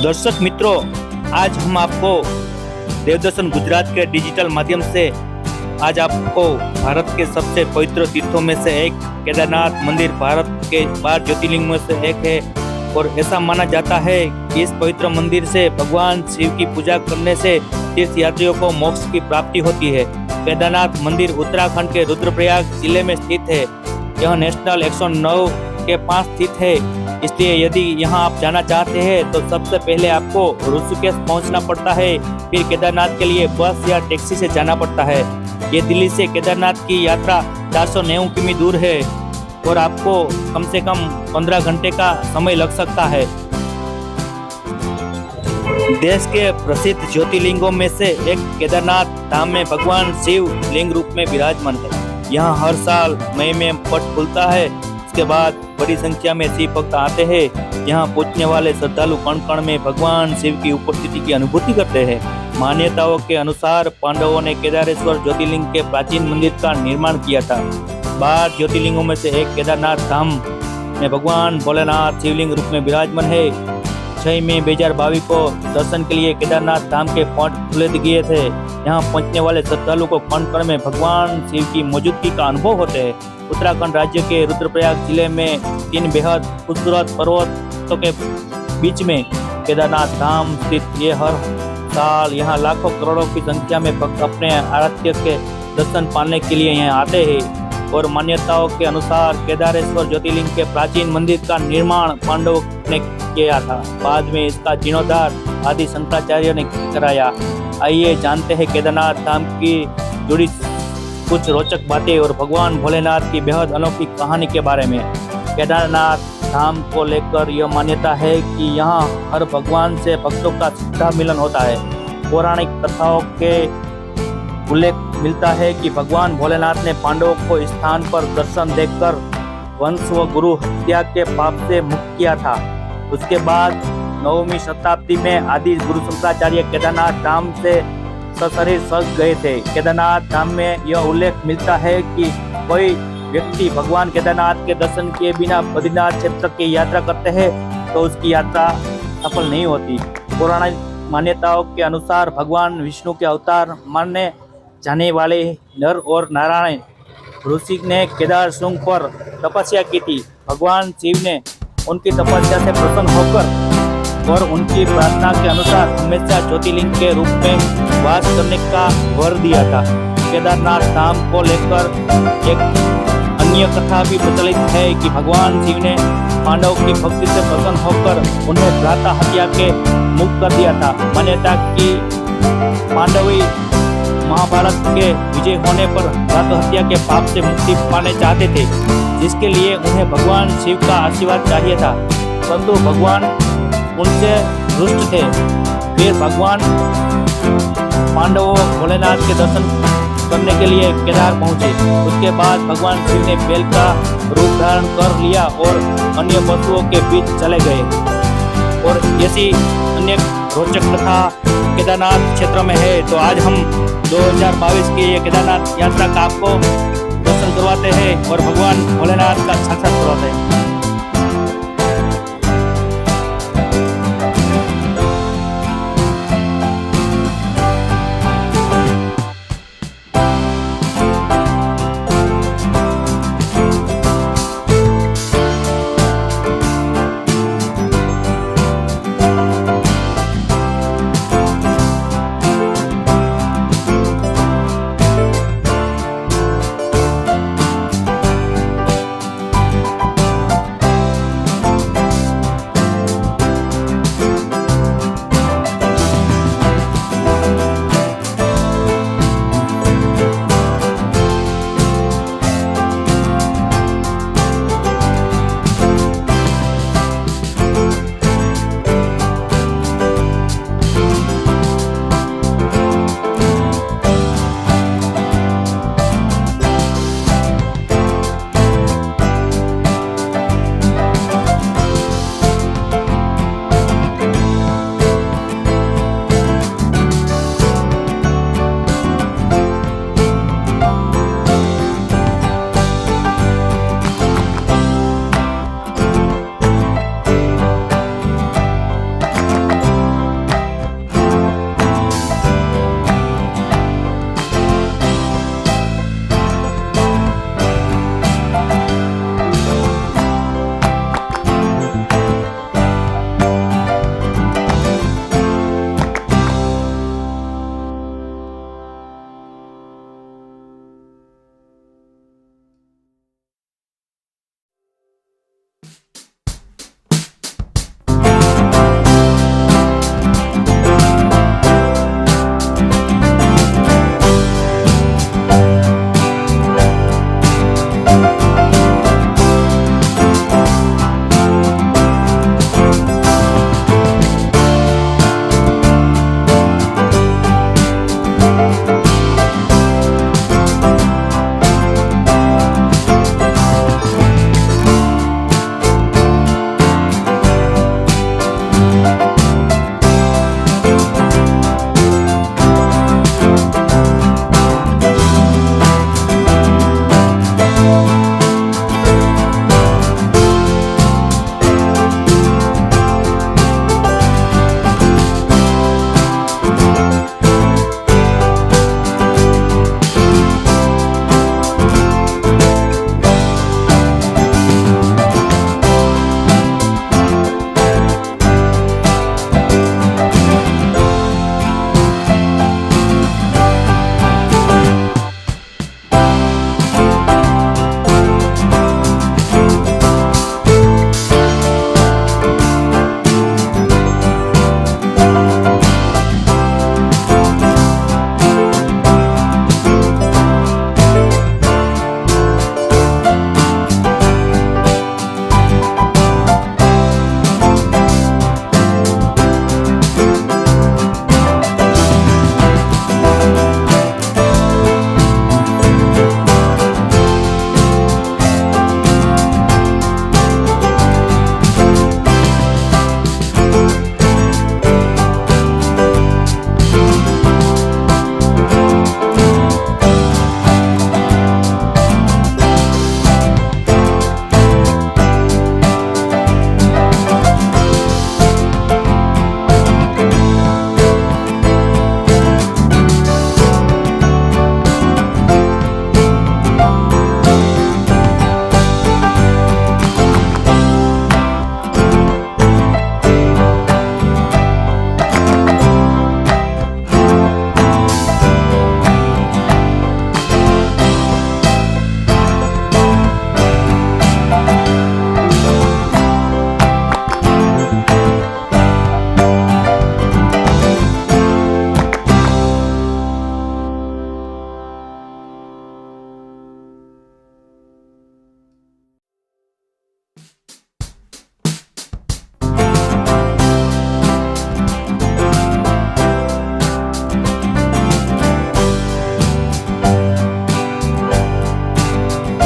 दर्शक मित्रों, आज हम आपको देवदर्शन गुजरात के डिजिटल माध्यम से आज आपको भारत के सबसे पवित्र तीर्थों में से एक केदारनाथ मंदिर भारत के 12 ज्योतिर्लिंग में से एक है और ऐसा माना जाता है कि इस पवित्र मंदिर से भगवान शिव की पूजा करने से तीर्थ यात्रियों को मोक्ष की प्राप्ति होती है। केदारनाथ मंदिर उत्तराखंड के रुद्रप्रयाग जिले में स्थित है। यह नेशनल 109 के पास स्थित है। इसलिए यदि यहाँ आप जाना चाहते हैं तो सबसे पहले आपको ऋषिकेश पहुँचना पड़ता है, फिर केदारनाथ के लिए बस या टैक्सी से जाना पड़ता है। ये दिल्ली से केदारनाथ की यात्रा 490 किमी दूर है और आपको कम से कम 15 घंटे का समय लग सकता है। देश के प्रसिद्ध ज्योतिर्लिंगों में से एक केदारनाथ धाम में भगवान शिव लिंग रूप में विराजमान है। यहाँ हर साल मई में पट खुलता है। इसके बाद बड़ी संख्या में शिव भक्त आते हैं। यहाँ पहुंचने वाले श्रद्धालु कण कण में भगवान शिव की उपस्थिति की अनुभूति करते हैं। मान्यताओं के अनुसार पांडवों ने केदारेश्वर ज्योतिर्लिंग के प्राचीन मंदिर का निर्माण किया था। 12 ज्योतिर्लिंगों में से एक केदारनाथ धाम में भगवान भोलेनाथ शिवलिंग रूप में विराजमान है। 6 मई 2022 को दर्शन के लिए केदारनाथ धाम के पट खुले दिए थे। यहाँ पहुंचने वाले श्रद्धालु को कण कण में भगवान शिव की मौजूदगी का अनुभव होते हैं। उत्तराखंड राज्य के रुद्रप्रयाग जिले में 3 बेहद खूबसूरत पर्वतों के बीच में केदारनाथ धाम स्थित। ये हर साल यहाँ लाखों करोड़ों की संख्या में भक्त अपने आराध्य के दर्शन पाने के लिए यहाँ आते हैं। और मान्यताओं के अनुसार केदारेश्वर ज्योतिर्लिंग के प्राचीन मंदिर का निर्माण पांडवों ने किया था। बाद में इसका जीर्णोद्धार आदि शंकराचार्य ने कराया। आइए जानते हैं केदारनाथ धाम की जुड़ी कुछ रोचक बातें और भगवान भोलेनाथ की बेहद अनोखी कहानी के बारे में। केदारनाथ धाम को लेकर यह मान्यता है कि यहाँ हर भगवान से भक्तों का सीधा मिलन होता है। पौराणिक कथाओं के उल्लेख मिलता है कि भगवान भोलेनाथ ने पांडवों को इस स्थान पर दर्शन देकर वंश व गुरु हत्या के पाप से मुक्त किया था। उसके बाद 9वीं शताब्दी में आदि गुरु शंकराचार्य केदारनाथ धाम से सशरीर स्वर्ग गए थे। केदारनाथ धाम में यह उल्लेख मिलता है कि कोई व्यक्ति भगवान केदारनाथ के दर्शन किए बिना बद्रीनाथ क्षेत्र की यात्रा करते हैं तो उसकी यात्रा सफल नहीं होती। पौराणिक मान्यताओं के अनुसार भगवान विष्णु के अवतार माने जाने वाले नर और नारायण ऋषि ने केदार शृंग पर तपस्या की थी। भगवान शिव ने उनकी तपस्या से प्रसन्न होकर और उनकी प्रार्थना के अनुसार हमेशा ज्योतिर्लिंग के रूप में वास करने का वर दिया था। केदारनाथ धाम को लेकर एक अन्य कथा भी प्रचलित है कि भगवान शिव ने पांडवों की भक्ति से प्रसन्न होकर उन्हें भ्राता हत्या के मुक्त कर दिया था। मान्यता की पांडवी महाभारत के विजय होने पर भ्राता हत्या के पाप से मुक्ति पाने चाहते थे, जिसके लिए उन्हें भगवान शिव का आशीर्वाद चाहिए था, परंतु भगवान उनसे रुष्ट थे। फिर भगवान पांडवों भोलेनाथ के दर्शन करने के लिए केदार पहुंचे। उसके बाद भगवान शिव ने बैल का रूप धारण कर लिया और अन्य पशुओं के बीच चले गए। और ऐसी अन्य रोचक कथा केदारनाथ क्षेत्र में है। तो आज हम 2022 की ये केदारनाथ यात्रा का आपको दर्शन करवाते हैं और भगवान भोलेनाथ का साक्षात करवाते हैं।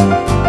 है।